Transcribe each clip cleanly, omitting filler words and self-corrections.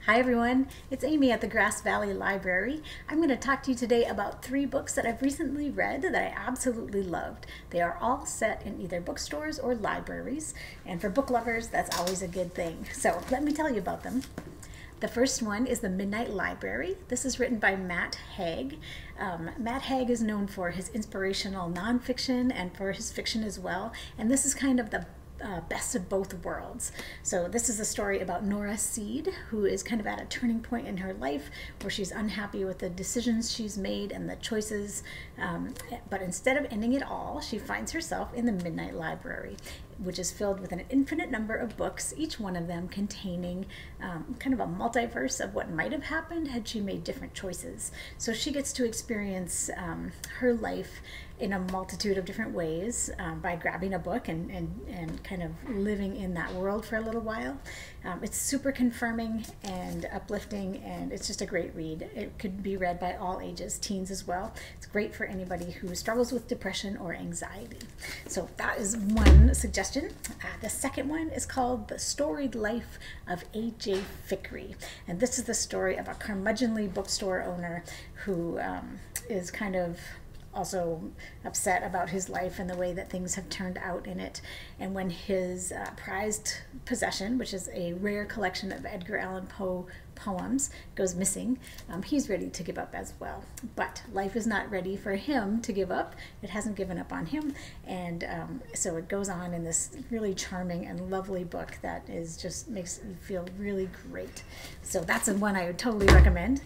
Hi everyone, it's Amy at the Grass Valley Library. I'm going to talk to you today about 3 books that I've recently read that I absolutely loved. They are all set in either bookstores or libraries, and for book lovers that's always a good thing. So let me tell you about them. The first one is The Midnight Library. This is written by Matt Haig. Matt Haig is known for his inspirational nonfiction and for his fiction as well, and this is kind of the best of both worlds. So this is a story about Nora Seed, who is kind of at a turning point in her life where she's unhappy with the decisions she's made and the choices, but instead of ending it all, she finds herself in the Midnight Library, which is filled with an infinite number of books, each one of them containing kind of a multiverse of what might have happened had she made different choices. So she gets to experience her life in a multitude of different ways by grabbing a book and kind of living in that world for a little while. It's super confirming and uplifting, and it's just a great read. It could be read by all ages, teens as well. It's great for anybody who struggles with depression or anxiety. So that is one suggestion. The second one is called The Storied Life of A.J. Fickrey, and this is the story of a curmudgeonly bookstore owner who is kind of also upset about his life and the way that things have turned out in it. And when his prized possession, which is a rare collection of Edgar Allan Poe poems, goes missing, he's ready to give up as well. But life is not ready for him to give up. It hasn't given up on him, and so it goes on in this really charming and lovely book that is just makes you feel really great. So that's the one I would totally recommend.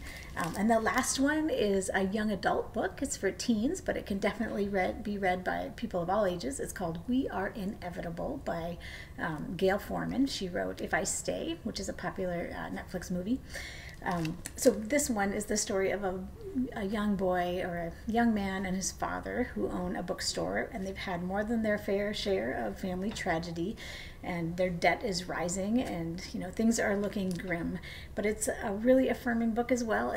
And the last one is a young adult book. It's for teens, but it can definitely be read by people of all ages. It's called We Are Inevitable by Gail Forman. She wrote If I Stay, which is a popular Netflix movie. So this one is the story of a young boy or a young man and his father who own a bookstore, and they've had more than their fair share of family tragedy, and their debt is rising, and things are looking grim. But it's a really affirming book as well.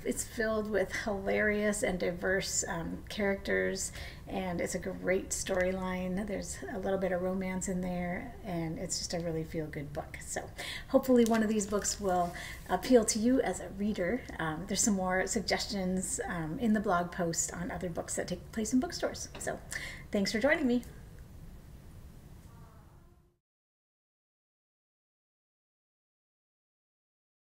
It's filled with hilarious and diverse characters, and it's a great storyline. There's a little bit of romance in there, and it's just a really feel-good book. So hopefully one of these books will appeal to you as a reader. There's some more suggestions in the blog post on other books that take place in bookstores. So thanks for joining me.